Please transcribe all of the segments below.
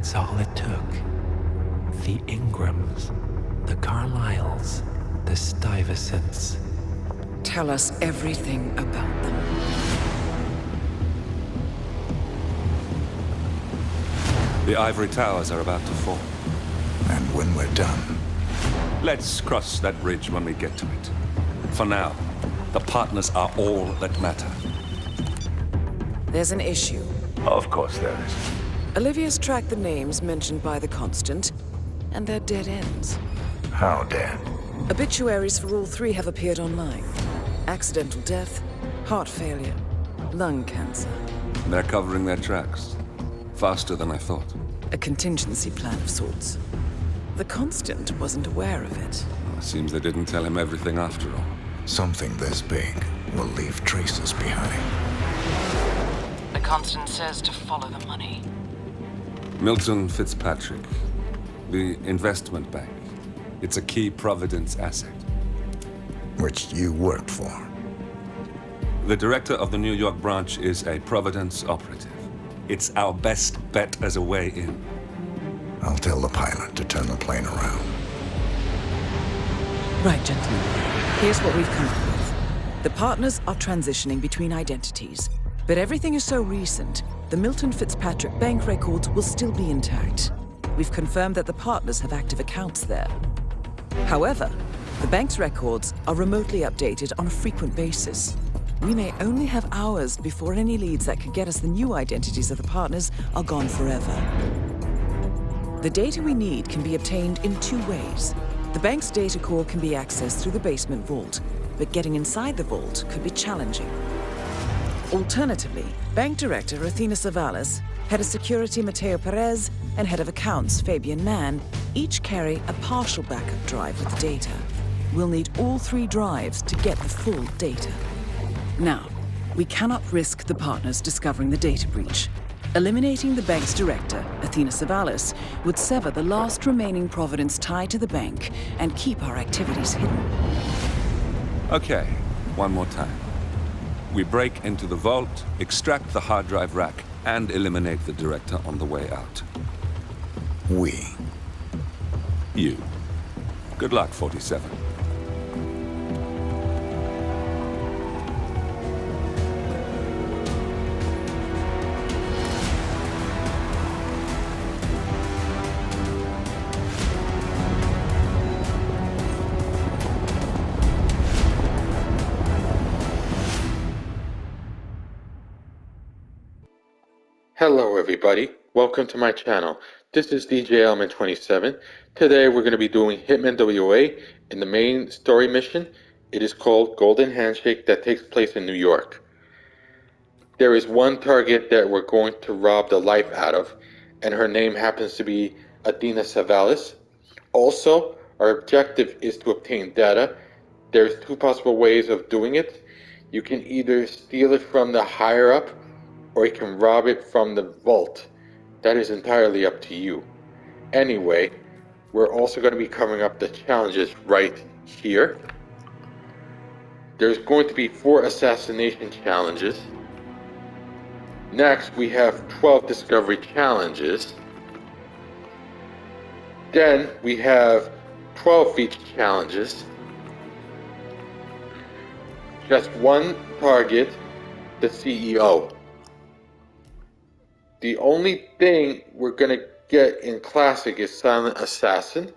That's all it took. The Ingrams, the Carlyles, the Stuyvesants. Tell us everything about them. The ivory towers are about to fall. And when we're done... Let's cross that bridge when we get to it. For now, the partners are all that matter. There's an issue. Of course there is. Olivia's tracked the names mentioned by the Constant, and they're dead ends. How dead? Obituaries for all three have appeared online. Accidental death, heart failure, lung cancer. They're covering their tracks. Faster than I thought. A contingency plan of sorts. The Constant wasn't aware of it. Seems they didn't tell him everything after all. Something this big will leave traces behind. The Constant says to follow the money. Milton-Fitzpatrick. The investment bank. It's a key Providence asset. Which you worked for. The director of the New York branch is a Providence operative. It's our best bet as a way in. I'll tell the pilot to turn the plane around. Right, gentlemen. Here's what we've come up with. The partners are transitioning between identities. But everything is so recent, the Milton-Fitzpatrick bank records will still be intact. We've confirmed that the partners have active accounts there. However, the bank's records are remotely updated on a frequent basis. We may only have hours before any leads that could get us the new identities of the partners are gone forever. The data we need can be obtained in two ways. The bank's data core can be accessed through the basement vault, but getting inside the vault could be challenging. Alternatively, Bank Director Athena Savalas, Head of Security Mateo Perez, and Head of Accounts Fabian Mann each carry a partial backup drive with the data. We'll need all three drives to get the full data. Now, we cannot risk the partners discovering the data breach. Eliminating the bank's director, Athena Savalas, would sever the last remaining Providence tie to the bank and keep our activities hidden. Okay, one more time. We break into the vault, extract the hard drive rack, and eliminate the director on the way out. We. You. Good luck, 47. Hello everybody, welcome to my channel. This is DJ Element27. Today we're going to be doing Hitman WOA in the main story mission. It is called Golden Handshake that takes place in New York. There is one target that we're going to rob the life out of, and her name happens to be Athena Savalas. Also, our objective is to obtain data. There's two possible ways of doing it. You can either steal it from the higher up, or you can rob it from the vault. That is entirely up to you. Anyway, we're also going to be covering up the challenges right here. There's going to be 4 assassination challenges. Next, we have 12 discovery challenges. Then we have 12 feature challenges. Just one target, the CEO. The only thing we're going to get in Classic is Silent Assassin.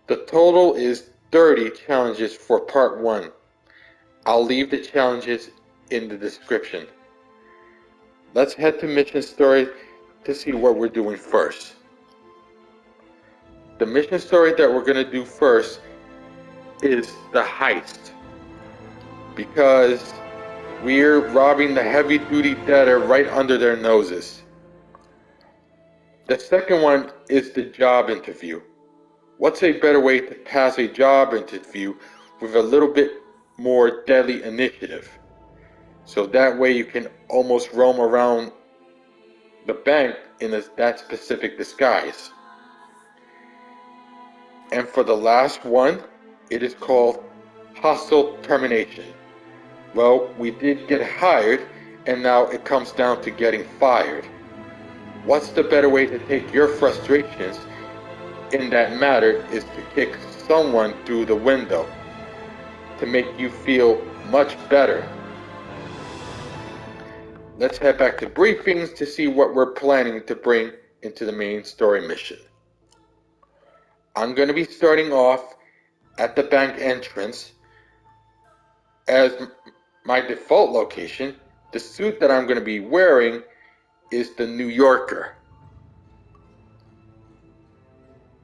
The total is 30 challenges for Part 1. I'll leave the challenges in the description. Let's head to Mission Story to see what we're doing first. The mission story that we're going to do first is the heist. Because we're robbing the heavy-duty debtor right under their noses. The second one is the job interview. What's a better way to pass a job interview with a little bit more deadly initiative? So that way you can almost roam around the bank in that specific disguise. And for the last one, it is called Hostile Termination. Well, we did get hired, and now it comes down to getting fired. What's the better way to take your frustrations in that matter is to kick someone through the window to make you feel much better. Let's head back to briefings to see what we're planning to bring into the main story mission. I'm going to be starting off at the bank entrance. As my default location, the suit that I'm going to be wearing is the New Yorker.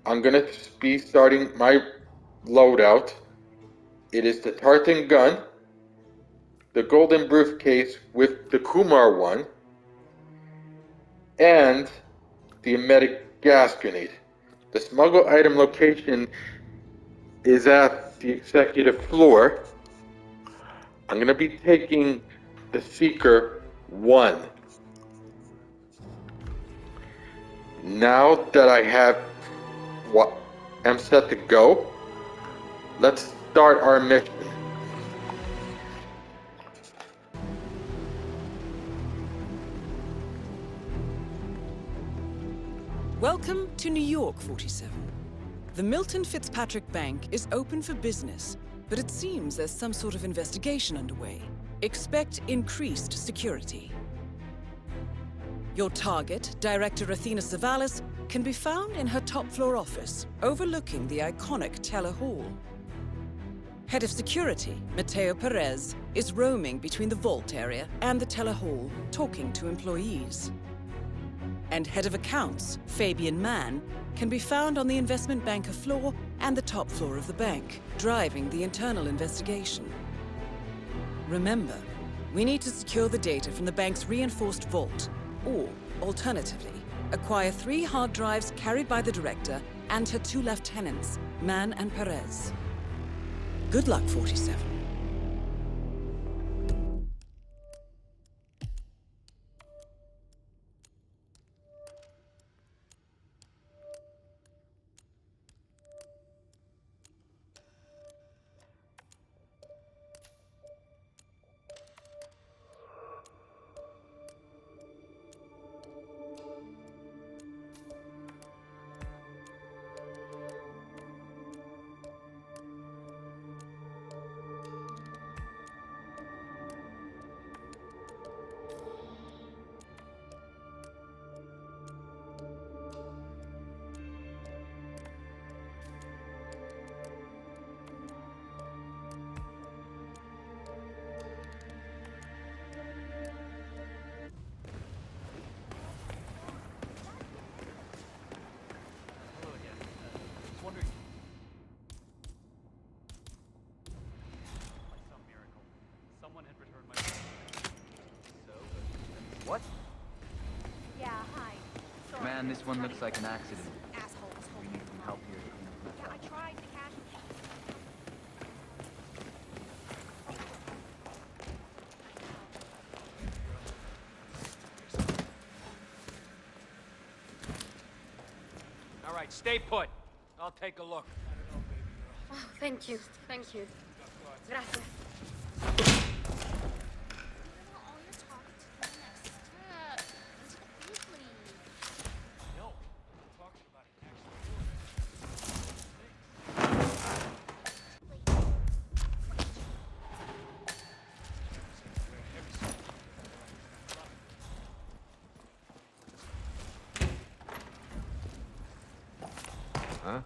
I'm going to be starting my loadout. It is the tartan gun, the golden briefcase with the Kumar one, and the emetic gas grenade. The smuggle item location is at the executive floor. I'm going to be taking the Seeker 1. Now that I have what I'm set to go, let's start our mission. Welcome to New York, 47. The Milton-Fitzpatrick Bank is open for business, but it seems there's some sort of investigation underway. Expect increased security. Your target, Director Athena Savalas, can be found in her top-floor office, overlooking the iconic Teller Hall. Head of Security, Mateo Perez, is roaming between the vault area and the Teller Hall, talking to employees. And Head of Accounts, Fabian Mann, can be found on the investment banker floor and the top floor of the bank, driving the internal investigation. Remember, we need to secure the data from the bank's reinforced vault, or, alternatively, acquire 3 hard drives carried by the director and her 2 lieutenants, Mann and Perez. Good luck, 47. What? Yeah, hi. Sorry. Man, this one looks like an accident. Assholes. We need some help here to clean up Yeah, mess I up. tried to cash. All right, stay put. I'll take a look. Oh, thank you. Thank you. Gracias. No, I'm talking about Huh?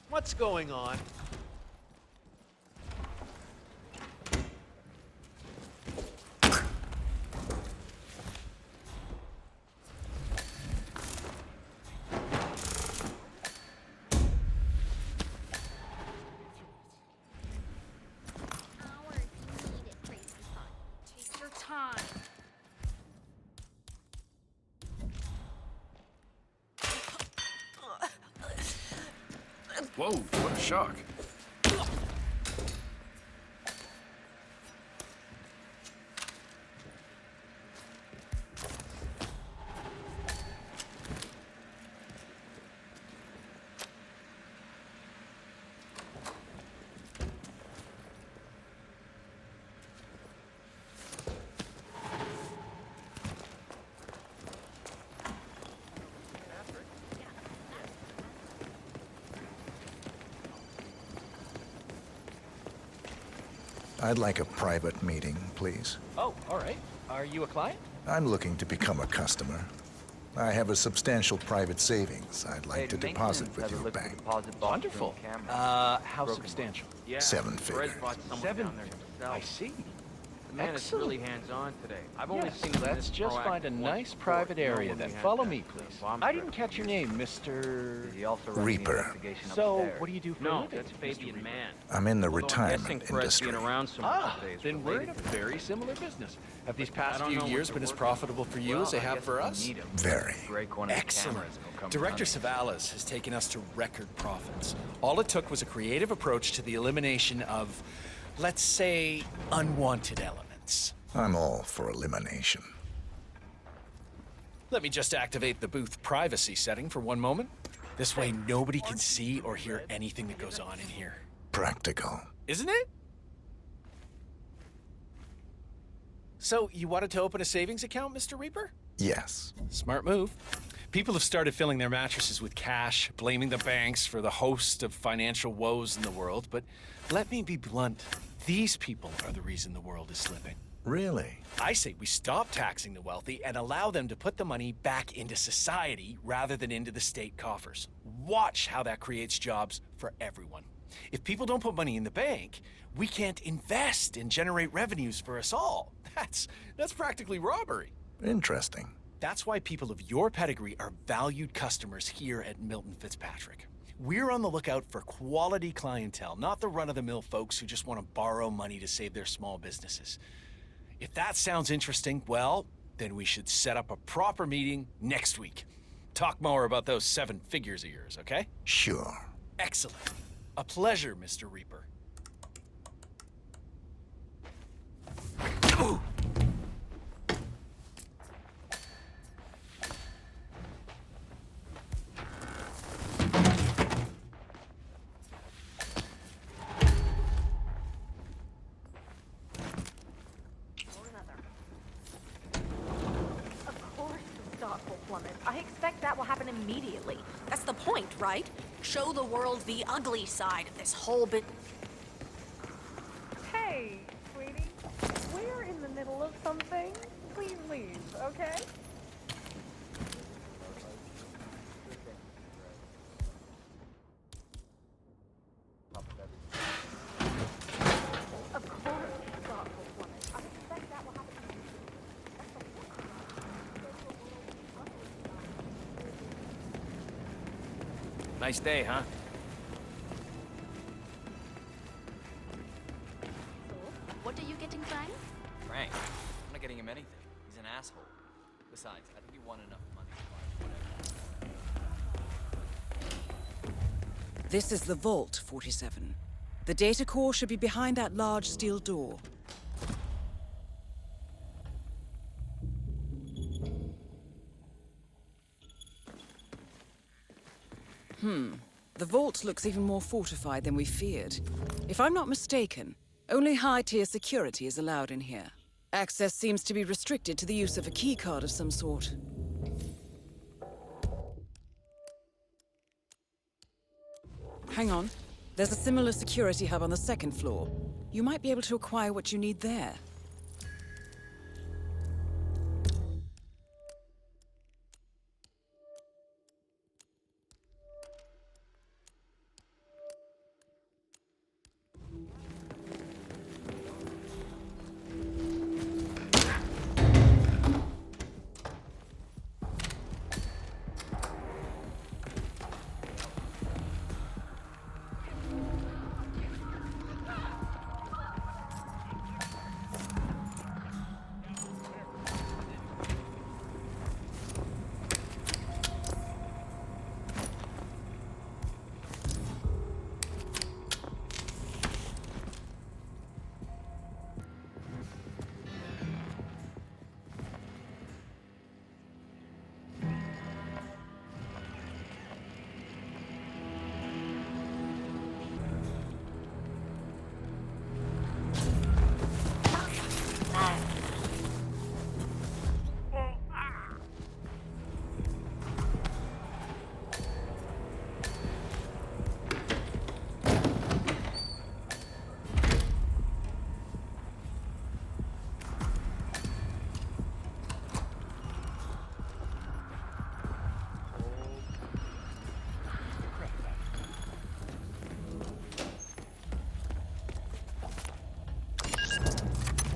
What's going on? Hours you need it, crazy fun. Take your time. Whoa, what a shock. I'd like a private meeting, please. Oh, all right. Are you a client? I'm looking to become a customer. I have a substantial private savings I'd like to deposit with your bank. Wonderful. How substantial? Yeah. 7 figures. Seven. Down there himself. I see. The man is really hands-on today. I've only Yes, seen him let's this just find a proactive nice once private before. area When then. we had Follow that, me, please. bomb I didn't threat. catch your name, Mr. He also runs the Reaper. investigation So, upstairs. what do you do for a No, living, that's Mr. Fabian Reaper? Mann. I'm in the Although I'm guessing retirement Fred's industry. been around so Ah, much days then we're in a related to very similar business. Have these I past don't few know what years they're been as working profitable for you Well, as they I have guess for if you us? need 'em, Very. break one of the Excellent. cameras and they'll come Director running. Savalas has taken us to record profits. All it took was a creative approach to the elimination of, let's say, unwanted elements. I'm all for elimination. Let me just activate the booth privacy setting for one moment. This way nobody can see or hear anything that goes on in here. Practical. Isn't it? So, you wanted to open a savings account, Mr. Reaper? Yes. Smart move. People have started filling their mattresses with cash, blaming the banks for the host of financial woes in the world, but let me be blunt. These people are the reason the world is slipping. Really? I say we stop taxing the wealthy and allow them to put the money back into society rather than into the state coffers. Watch how that creates jobs for everyone. If people don't put money in the bank, we can't invest and generate revenues for us all. That's practically robbery. Interesting. That's why people of your pedigree are valued customers here at Milton-Fitzpatrick. We're on the lookout for quality clientele, not the run-of-the-mill folks who just want to borrow money to save their small businesses. If that sounds interesting, well, then we should set up a proper meeting next week. Talk more about those 7 figures of yours, okay? Sure. Excellent. A pleasure, Mr. Reaper. Ooh. Of course the stock will plummet. I expect that will happen immediately. That's the point, right? Show the world the ugly side of this whole bit. Hey, sweetie. We're in the middle of something. Please leave, okay? Of course the stock will plummet. I expect that will happen immediately. Nice day, huh? What are you getting, Frank? Frank, I'm not getting him anything. He's an asshole. Besides, I think he won enough money to buy whatever. This is the Vault, 47. The data core should be behind that large steel door. The vault looks even more fortified than we feared. If I'm not mistaken, only high-tier security is allowed in here. Access seems to be restricted to the use of a keycard of some sort. Hang on. There's a similar security hub on the 2nd floor. You might be able to acquire what you need there.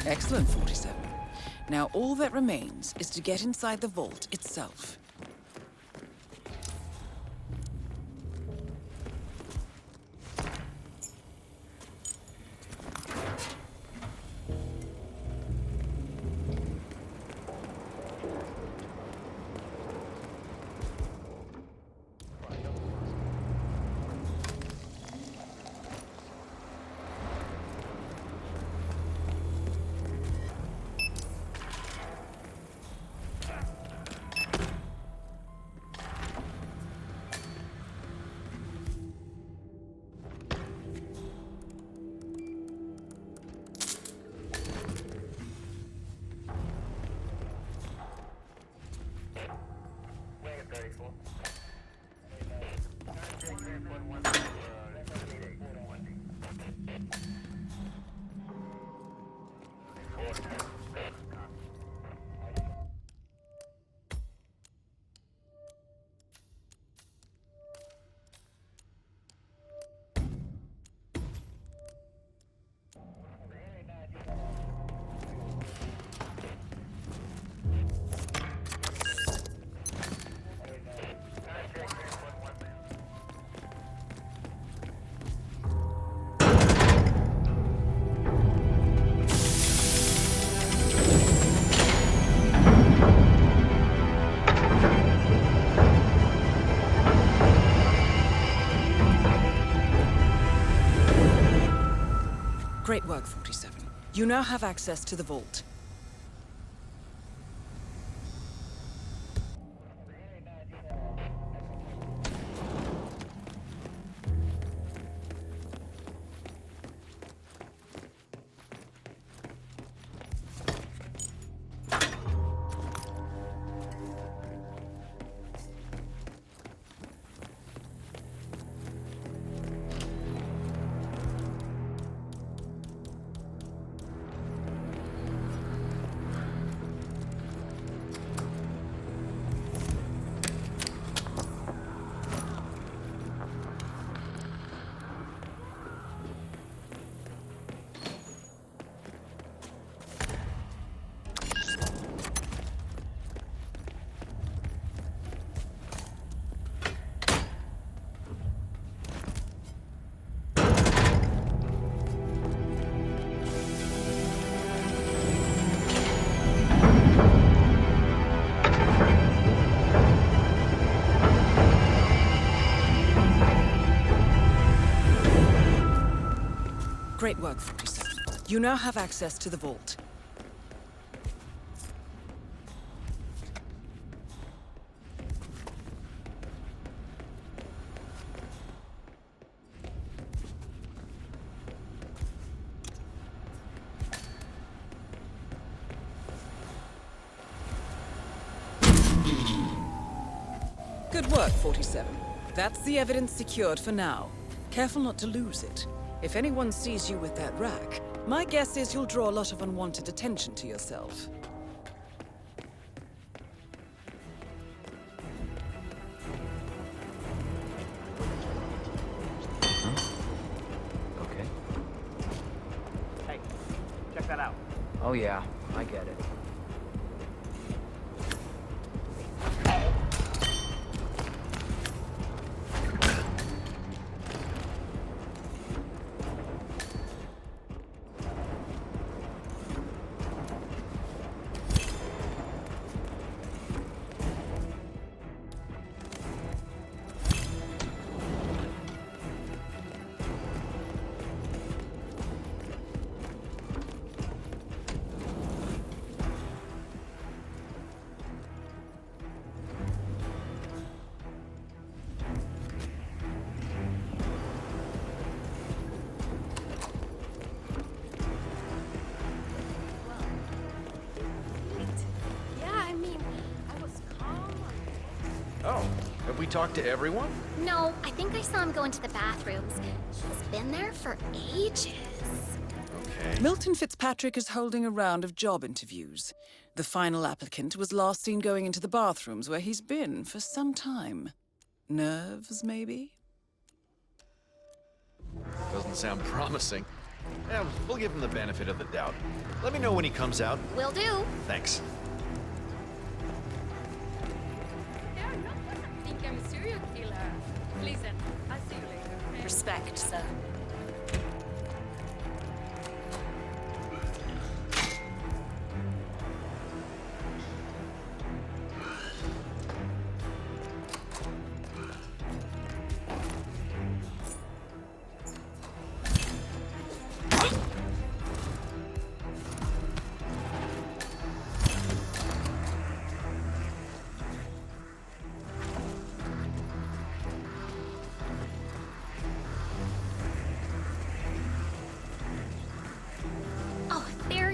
Excellent, 47. Now all that remains is to get inside the vault itself. Great work, 47. You now have access to the vault. Great work, 47. You now have access to the vault. Good work, 47. That's the evidence secured for now. Careful not to lose it. If anyone sees you with that rack, my guess is you'll draw a lot of unwanted attention to yourself. Okay. Hey, check that out. Oh yeah, I get it. Oh, have we talked to everyone? No, I think I saw him go into the bathrooms. He's been there for ages. Okay. Milton-Fitzpatrick is holding a round of job interviews. The final applicant was last seen going into the bathrooms where he's been for some time. Nerves, maybe? Doesn't sound promising. Yeah, we'll give him the benefit of the doubt. Let me know when he comes out. Will do. Thanks. I think I'm a serial killer. Listen, I'll see you later. Respect, sir.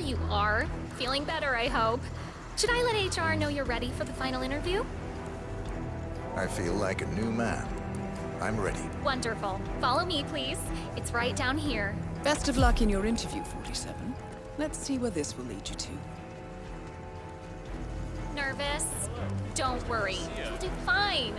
You are. Feeling better, I hope. Should I let HR know you're ready for the final interview? I feel like a new man. I'm ready. Wonderful. Follow me, please. It's right down here. Best of luck in your interview, 47. Let's see where this will lead you to. Nervous? Don't worry. You'll do fine.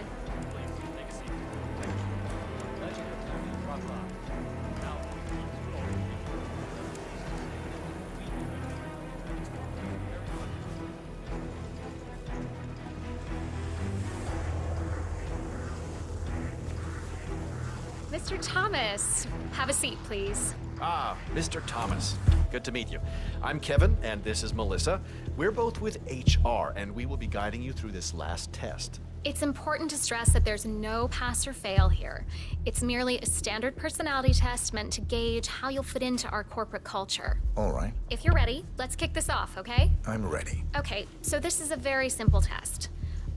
Mr. Thomas, have a seat, please. Ah, Mr. Thomas. Good to meet you. I'm Kevin, and this is Melissa. We're both with HR, and we will be guiding you through this last test. It's important to stress that there's no pass or fail here. It's merely a standard personality test meant to gauge how you'll fit into our corporate culture. All right. If you're ready, let's kick this off, okay? I'm ready. Okay, so this is a very simple test.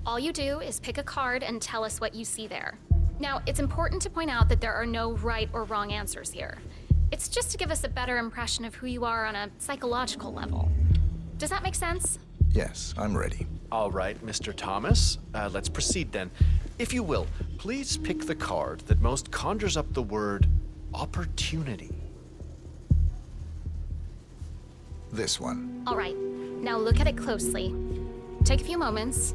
All you do is pick a card and tell us what you see there. Now, it's important to point out that there are no right or wrong answers here. It's just to give us a better impression of who you are on a psychological level. Does that make sense? Yes, I'm ready. All right, Mr. Thomas. Let's proceed then. If you will, please pick the card that most conjures up the word opportunity. This one. All right, now look at it closely. Take a few moments,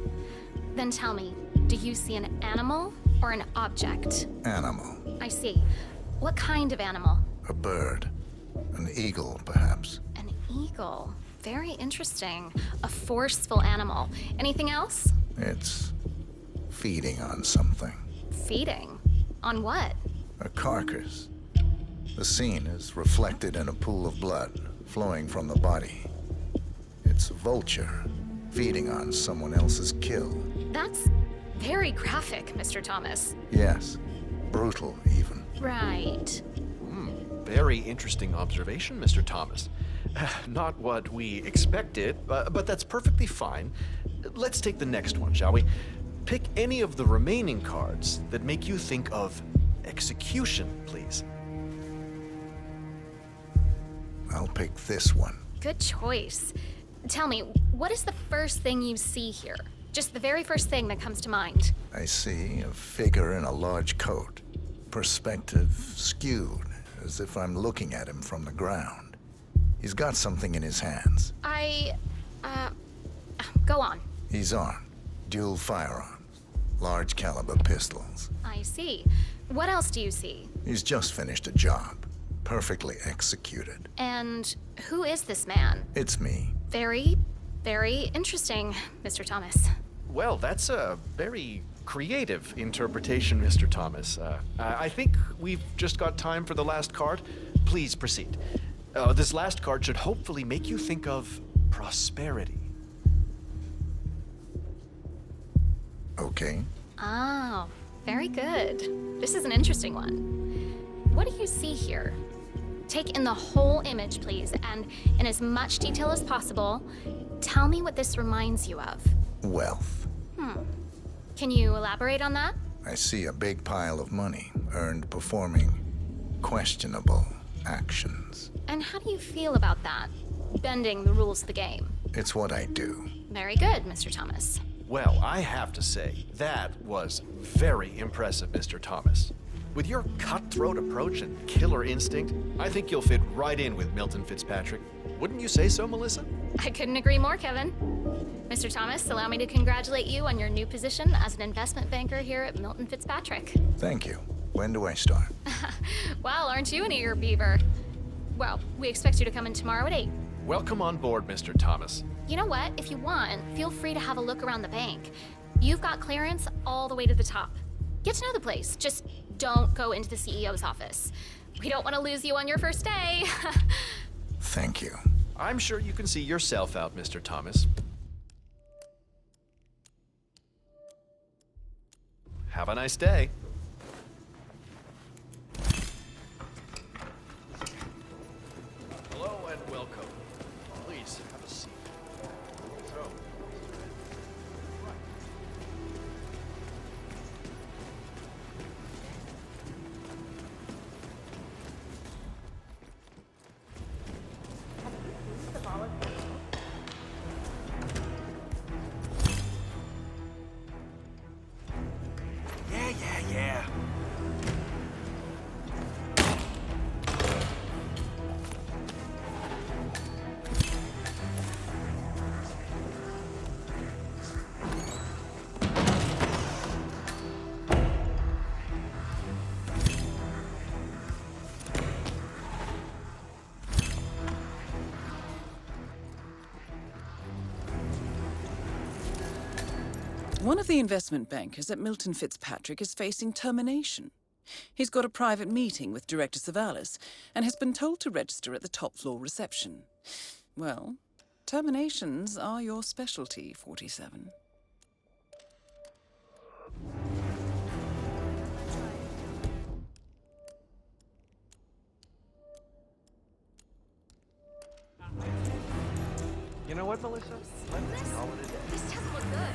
then tell me, do you see an animal or an object? Animal. I see. What kind of animal? A bird. An eagle, perhaps. An eagle. Very interesting. A forceful animal. Anything else? It's feeding on something. Feeding? On what? A carcass. The scene is reflected in a pool of blood flowing from the body. It's a vulture feeding on someone else's kill. That's very graphic, Mr. Thomas. Yes. Brutal, even. Right. Very interesting observation, Mr. Thomas. Not what we expected, but that's perfectly fine. Let's take the next one, shall we? Pick any of the remaining cards that make you think of execution, please. I'll pick this one. Good choice. Tell me, what is the first thing you see here? Just the very first thing that comes to mind. I see a figure in a large coat. Perspective skewed, as if I'm looking at him from the ground. He's got something in his hands. Go on. He's armed. Dual firearms. Large caliber pistols. I see. What else do you see? He's just finished a job. Perfectly executed. And who is this man? It's me. Very, very interesting, Mr. Thomas. Well, that's a very creative interpretation, Mr. Thomas. I think we've just got time for the last card. Please proceed. This last card should hopefully make you think of prosperity. Okay. Oh, very good. This is an interesting one. What do you see here? Take in the whole image, please, and in as much detail as possible, tell me what this reminds you of. Wealth. Can you elaborate on that? I see a big pile of money earned performing questionable actions. And how do you feel about that? Bending the rules of the game. It's what I do. Very good, Mr. Thomas. Well, I have to say, that was very impressive, Mr. Thomas. With your cutthroat approach and killer instinct, I think you'll fit right in with Milton-Fitzpatrick. Wouldn't you say so, Melissa? I couldn't agree more, Kevin. Mr. Thomas, allow me to congratulate you on your new position as an investment banker here at Milton-Fitzpatrick. Thank you. When do I start? Well, aren't you an eager beaver? Well, we expect you to come in tomorrow at 8. Welcome on board, Mr. Thomas. You know what? If you want, feel free to have a look around the bank. You've got clearance all the way to the top. Get to know the place. Just don't go into the CEO's office. We don't want to lose you on your first day. Thank you. I'm sure you can see yourself out, Mr. Thomas. Have a nice day. Hello and welcome. Please have a seat. So, yeah. One of the investment bankers at Milton-Fitzpatrick is facing termination. He's got a private meeting with Director Savalas and has been told to register at the top floor reception. Well, terminations are your specialty, 47. You know what, Melissa? Let's call it a day. This doesn't look good.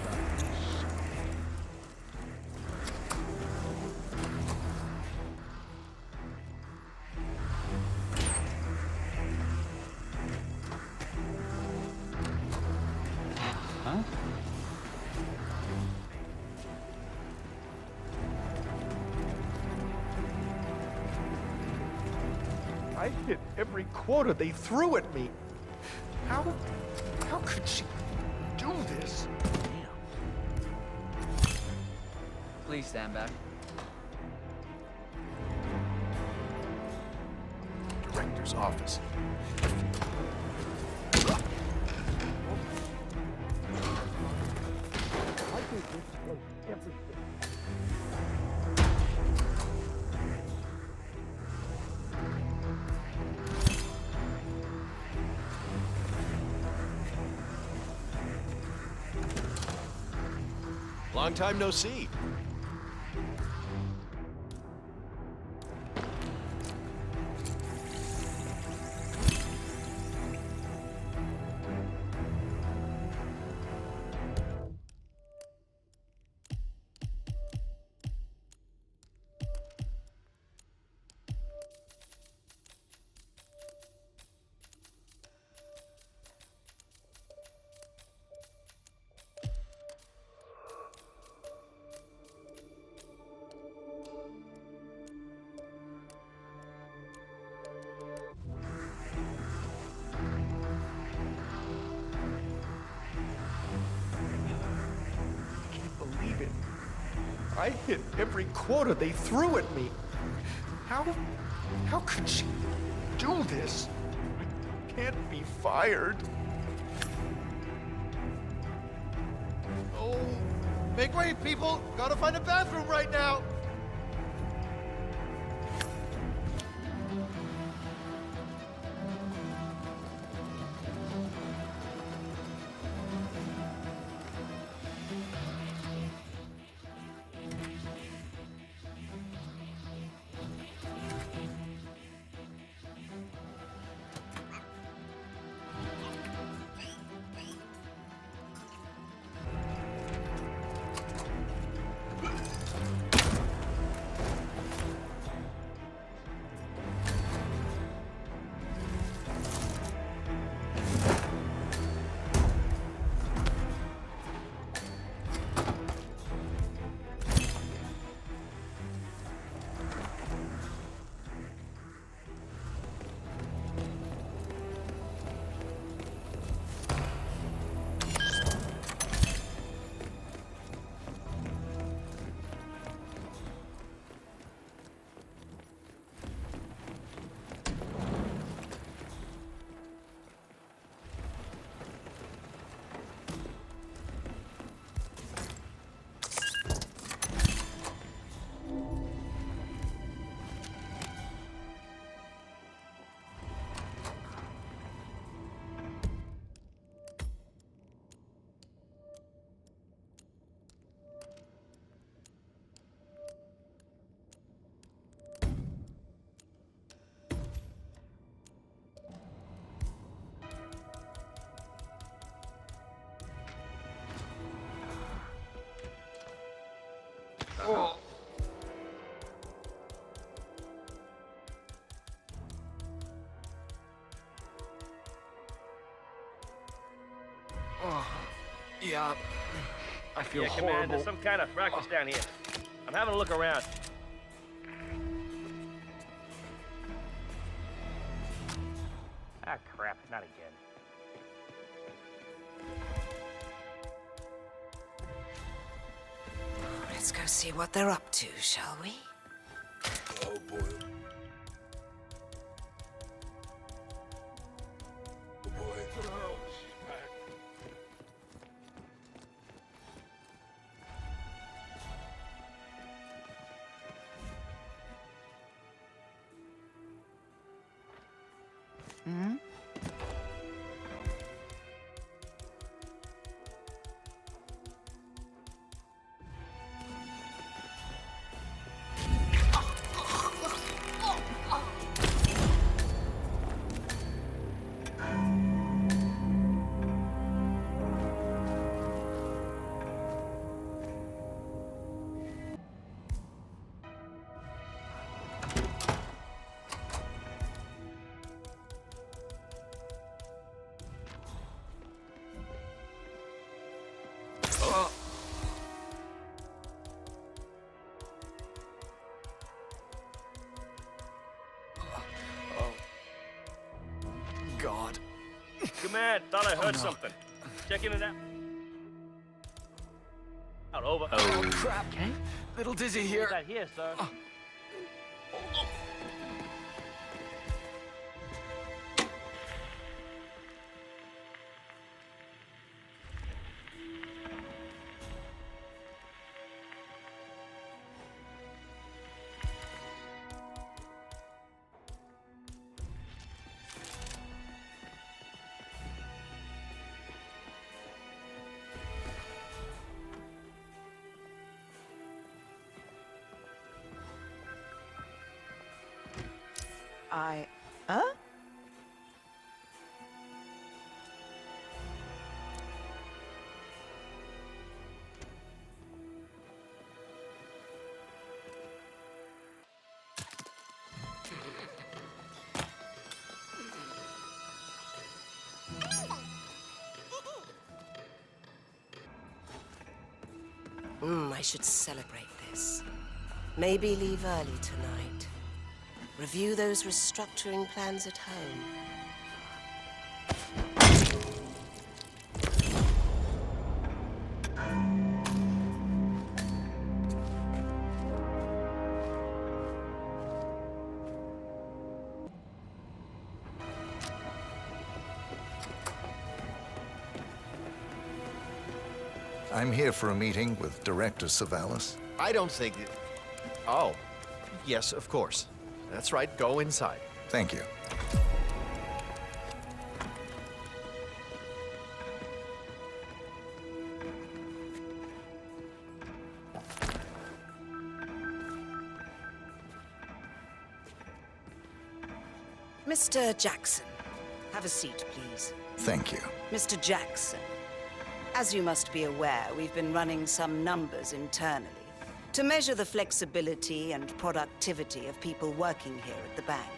Huh? I hit every quota they threw at me. How could she do this? Please stand back. Director's office. Long time no see. I hit every quota they threw at me. How could she do this? I can't be fired. Oh, make way, people. Gotta find a bathroom right now. Yeah. I feel yeah, horrible. Command, there's some kind of ruckus down here. I'm having a look around. Ah, crap, not again. Let's go see what they're up to, shall we? Oh, boy. Oh, boy. Hmm? God. Command, thought I heard something. Checking it out. Over. Oh, crap. Okay. Little dizzy here. Not here, sir. Huh? I should celebrate this. Maybe leave early tonight. Review those restructuring plans at home. I'm here for a meeting with Director Savalas. I don't think... Oh, yes, of course. That's right, go inside. Thank you. Mr. Jackson, have a seat, please. Thank you. Mr. Jackson, as you must be aware, we've been running some numbers internally to measure the flexibility and productivity of people working here at the bank.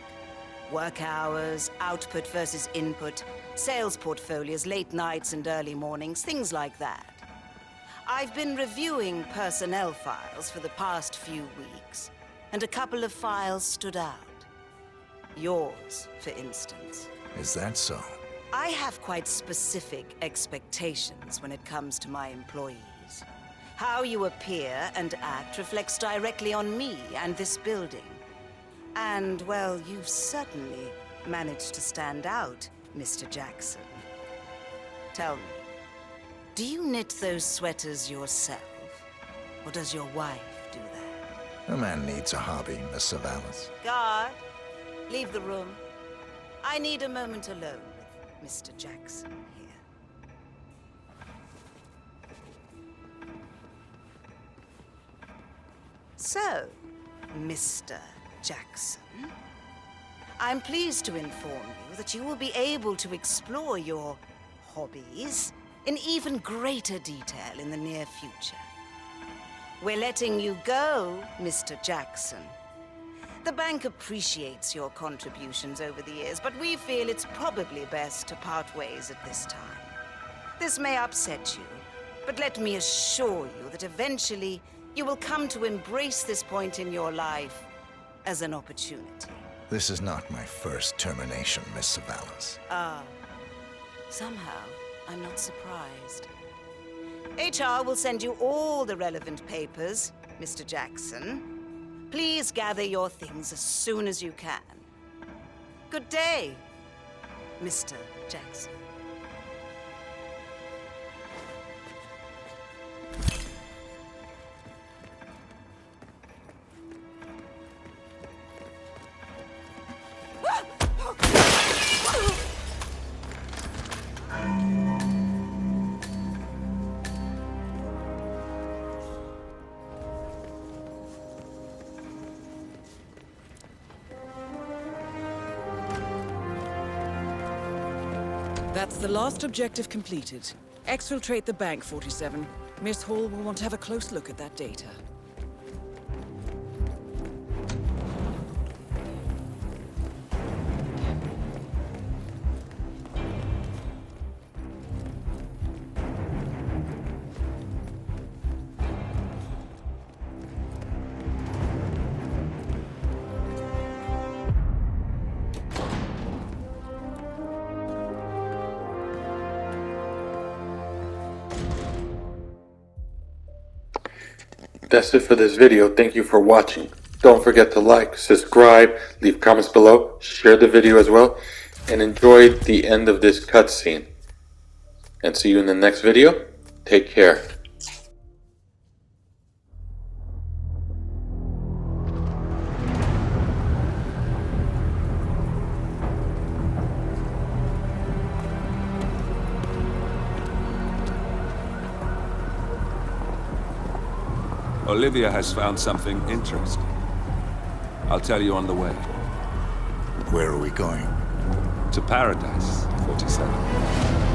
Work hours, output versus input, sales portfolios, late nights and early mornings, things like that. I've been reviewing personnel files for the past few weeks, and a couple of files stood out. Yours, for instance. Is that so? I have quite specific expectations when it comes to my employees. How you appear and act reflects directly on me and this building. And, well, you've certainly managed to stand out, Mr. Jackson. Tell me, do you knit those sweaters yourself? Or does your wife do that? A man needs a hobby, Miss Savalas. Guard, leave the room. I need a moment alone with Mr. Jackson here. So, Mr. Jackson, I'm pleased to inform you that you will be able to explore your hobbies in even greater detail in the near future. We're letting you go, Mr. Jackson. The bank appreciates your contributions over the years, but we feel it's probably best to part ways at this time. This may upset you, but let me assure you that eventually you will come to embrace this point in your life as an opportunity. This is not my first termination, Miss Savalas. Ah, somehow I'm not surprised. HR will send you all the relevant papers, Mr. Jackson. Please gather your things as soon as you can. Good day, Mr. Jackson. That's the last objective completed. Exfiltrate the bank, 47. Miss Hall will want to have a close look at that data. That's it for this video. Thank you for watching. Don't forget to like, subscribe, leave comments below, share the video as well, and enjoy the end of this cutscene. And see you in the next video. Take care. Olivia has found something interesting. I'll tell you on the way. Where are we going? To paradise, 47.